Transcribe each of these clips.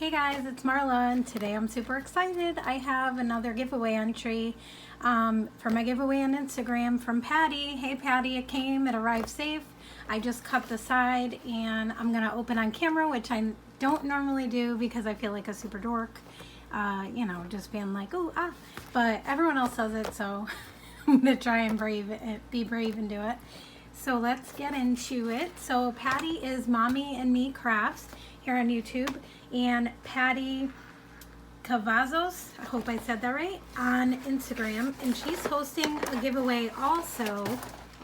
Hey guys, it's Marla, and today I'm super excited. I have another giveaway entry for my giveaway on Instagram from Patty. Hey Patty, it came, it arrived safe. I just cut the side and I'm gonna open on camera, which I don't normally do because I feel like a super dork. You know, just being like, ooh, ah. But everyone else does it, so I'm gonna try and be brave and do it. So let's get into it. So Patty is Mommy and Me Crafts here on YouTube, and Patty Cavazos, I hope I said that right, on Instagram, and she's hosting a giveaway also.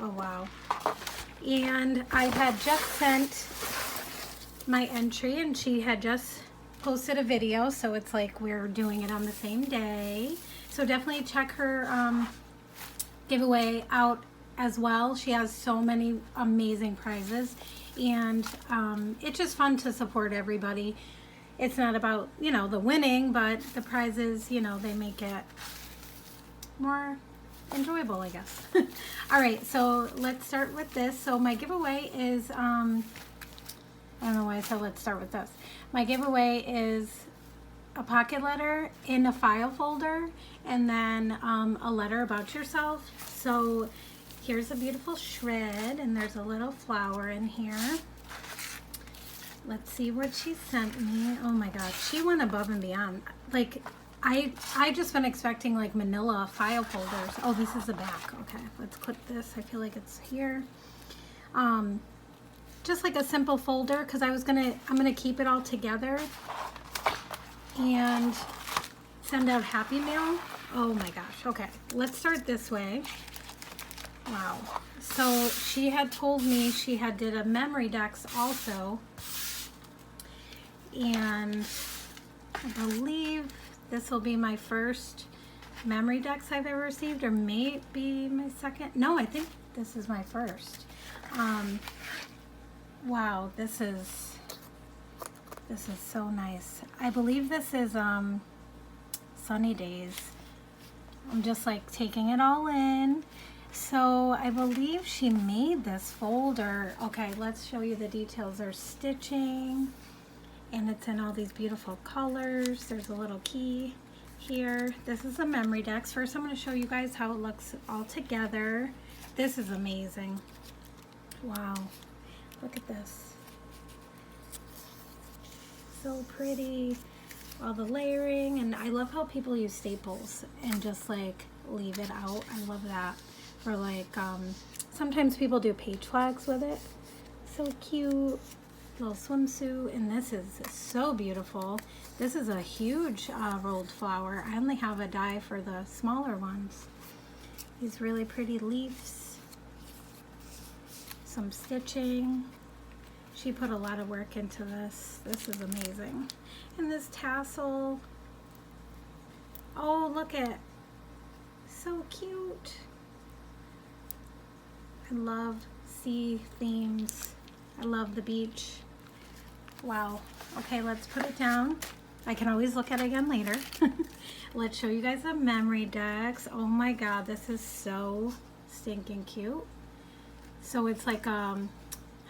Oh wow. And I had just sent my entry and she had just posted a video, so it's like we're doing it on the same day. So definitely check her giveaway out as well. She has so many amazing prizes, and it's just fun to support everybody. It's not about, you know, the winning, but the prizes, you know, they make it more enjoyable, I guess. All right, so let's start with this. So my giveaway is I don't know why I said let's start with this. My giveaway is a pocket letter in a file folder, and then a letter about yourself. So here's a beautiful shred, and there's a little flower in here. Let's see what she sent me. Oh my god, she went above and beyond. Like, I just been expecting like manila file folders. Oh, this is the back. Okay, let's clip this. I feel like it's here. Just like a simple folder, because I'm gonna keep it all together and send out Happy Mail. Oh my gosh. Okay, let's start this way. Wow. So she had told me she had did a memory decks also, and I believe this will be my first memory decks I've ever received, or maybe my second. No, I think this is my first. Wow, this is so nice. I believe this is Sunny Days. I'm just like taking it all in. So I believe she made this folder. Okay, let's show you the details. There's stitching, and it's in all these beautiful colors. There's a little key here. This is a memory decks. First, I'm going to show you guys how it looks all together. This is amazing. Wow, look at this. So pretty. All the layering, and I love how people use staples and just like leave it out. I love that. Or like sometimes people do page flags with it. So cute. Little swimsuit, and this is so beautiful. This is a huge rolled flower. I only have a die for the smaller ones. These really pretty leaves. Some stitching. She put a lot of work into this. This is amazing. And this tassel. Oh, look at, so cute. I love sea themes. I love the beach. Wow. Okay, let's put it down. I can always look at it again later. Let's show you guys the memory decks. Oh my god, this is so stinking cute. So it's like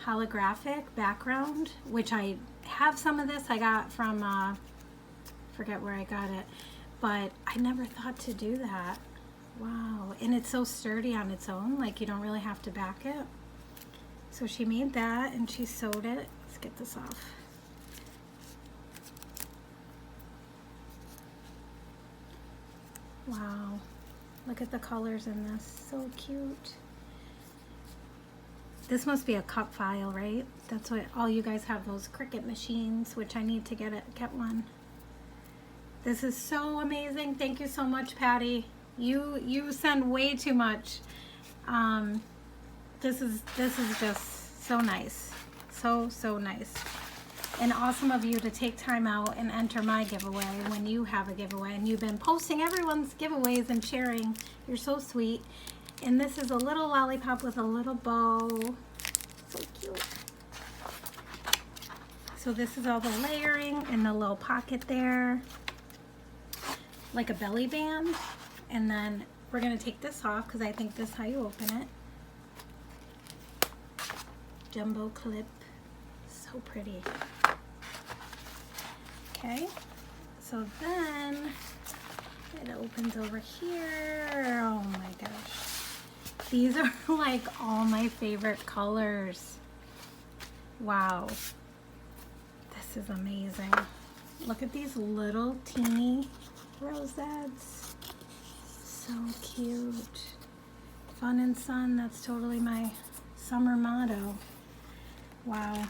holographic background, which I have some of this. I got from forget where I got it, but I never thought to do that. Wow. And it's so sturdy on its own, like you don't really have to back it. So she made that and she sewed it. Let's get this off. Wow, look at the colors in this, so cute. This must be a cup file, right? That's what all you guys have, those Cricut machines, which I need to get one. This is so amazing. Thank you so much, Patty. You send way too much. This is just so nice. So nice. And awesome of you to take time out and enter my giveaway when you have a giveaway. And you've been posting everyone's giveaways and sharing. You're so sweet. And this is a little lollipop with a little bow. So cute. So this is all the layering and the little pocket there. Like a belly band. And then we're going to take this off because I think this is how you open it. Jumbo clip. So pretty. Okay, so then it opens over here. Oh my gosh. These are like all my favorite colors. Wow. This is amazing. Look at these little teeny rosettes. So cute. Fun and sun, that's totally my summer motto. Wow.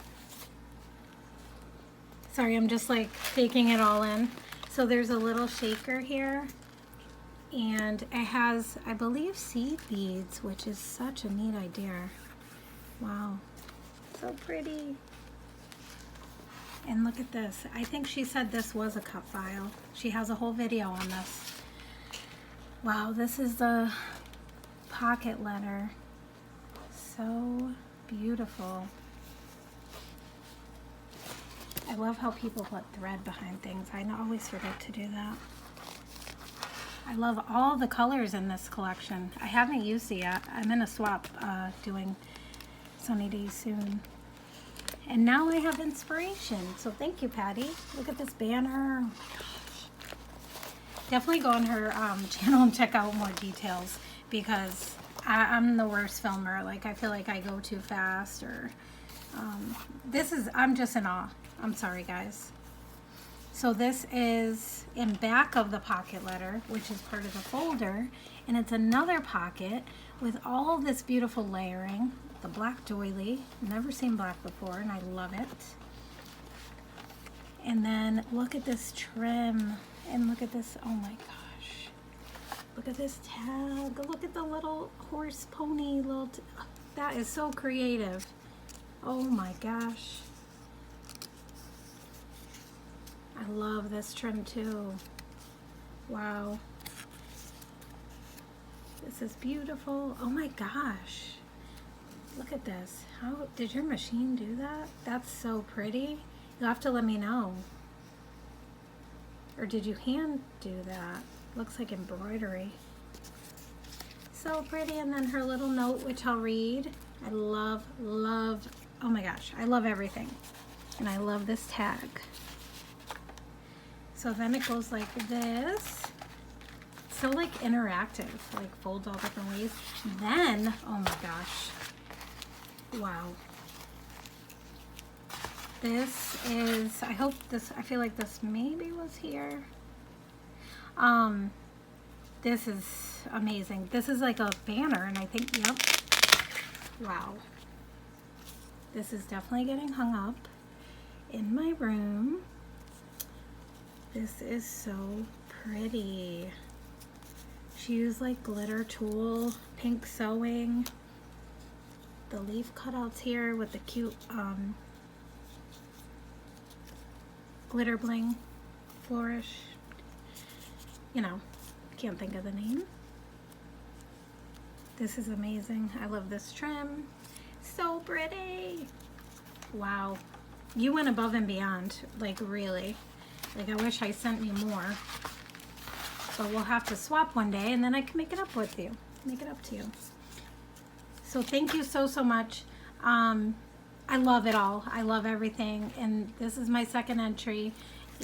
Sorry, I'm just like taking it all in. So there's a little shaker here, and it has, I believe, seed beads, which is such a neat idea. Wow, so pretty. And look at this. I think she said this was a cut file. She has a whole video on this. Wow, this is the pocket letter. So beautiful. I love how people put thread behind things. I always forget to do that. I love all the colors in this collection. I haven't used it yet. I'm in a swap doing Sunny Days soon. And now I have inspiration. So thank you, Patty. Look at this banner. Oh my gosh. Definitely go on her channel and check out more details, because I'm the worst filmer. Like, I feel like I go too fast, or I'm just in awe. I'm sorry, guys. So this is in back of the pocket letter, which is part of the folder, and it's another pocket with all this beautiful layering. The black doily, never seen black before, and I love it. And then look at this trim, and look at this, oh my gosh. Look at this tag, look at the little horse pony, that is so creative. Oh my gosh. I love this trim too. Wow. This is beautiful. Oh my gosh. Look at this. How did your machine do that? That's so pretty. You'll have to let me know. Or did you hand do that? Looks like embroidery. So pretty. And then her little note, which I'll read. I love, oh my gosh, I love everything. And I love this tag. So then it goes like this. It's so like interactive, like folds all different ways. Then, oh my gosh. Wow. This is, I feel like this maybe was here. This is amazing. This is like a banner, and I think, yep. Wow. This is definitely getting hung up in my room. This is so pretty. She used like glitter tulle, pink sewing. The leaf cutouts here with the cute glitter bling, flourish. You know, can't think of the name. This is amazing. I love this trim. So pretty. Wow. You went above and beyond, like really. Like, I wish I sent me more. But we'll have to swap one day, and then I can make it up with you. Make it up to you. So thank you so much. I love it all. I love everything. And this is my second entry.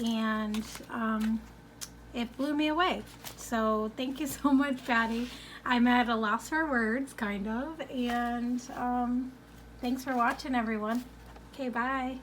And it blew me away. So thank you so much, Patty. I'm at a loss for words, kind of. And thanks for watching, everyone. Okay, bye.